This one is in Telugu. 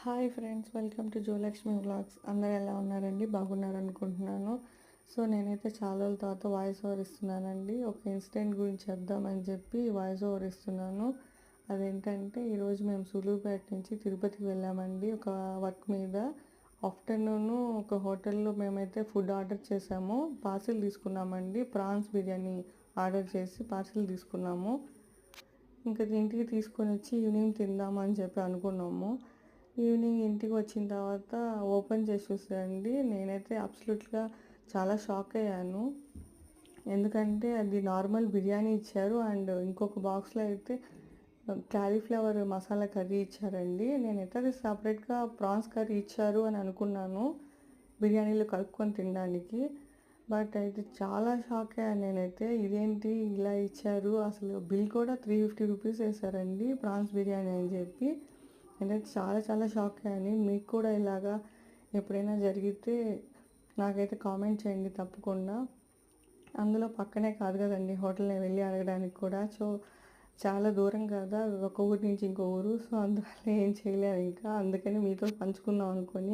Hi friends, welcome to Jolakshmi vlogs. అందరు ఎలా ఉన్నారండి? బాగున్నారు అనుకుంటున్నాను. సో నేనైతే చాలా రోజుల తర్వాత వాయిస్ ఓవర్ ఇస్తున్నానండి. ఒక ఇన్సిడెంట్ గురించి చెప్దామని చెప్పి వాయిస్ ఓవర్ ఇస్తున్నాను. అదేంటంటే ఈరోజు మేము సూలూరుపేట నుంచి తిరుపతికి వెళ్ళామండి ఒక వర్క్ మీద. ఆఫ్టర్నూన్ ఒక హోటల్లో మేమైతే ఫుడ్ ఆర్డర్ చేసాము. పార్సిల్ తీసుకున్నామండి. ప్రాన్స్ బిర్యానీ ఆర్డర్ చేసి పార్సిల్ తీసుకున్నాము. ఇంకా ఇంటికి తీసుకొని వచ్చి ఈవినింగ్ తిందామని చెప్పి అనుకున్నాము. ఈవినింగ్ ఇంటికి వచ్చిన తర్వాత ఓపెన్ చేసి చూసానండి. నేనైతే అబ్సల్యూట్గా చాలా షాక్ అయ్యాను. ఎందుకంటే అది నార్మల్ బిర్యానీ ఇచ్చారు అండ్ ఇంకొక బాక్స్లో అయితే క్యాలీఫ్లవర్ మసాలా కర్రీ ఇచ్చారండి. నేనైతే అది సపరేట్గా ప్రాన్స్ కర్రీ ఇచ్చారు అని అనుకున్నాను బిర్యానీలో కలుపుకొని తినడానికి. బట్ అయితే చాలా షాక్ అయ్యాను నేనైతే. ఇదేంటి ఇలా ఇచ్చారు? అసలు బిల్ కూడా 350 రూపీస్ వేశారండి ప్రాన్స్ బిర్యానీ అని చెప్పి. నేనైతే చాలా చాలా షాక్ అయ్యాను. మీకు కూడా ఇలాగా ఎప్పుడైనా జరిగితే నాకైతే కామెంట్ చేయండి తప్పకుండా. అందులో పక్కనే కాదు కదండి హోటల్ని వెళ్ళి అడగడానికి కూడా. సో చాలా దూరం కదా, ఒక ఊరి నుంచి ఇంకో ఊరు. సో అందువల్ల ఏం చేయలేము ఇంకా. అందుకని మీతో పంచుకుందాం అనుకొని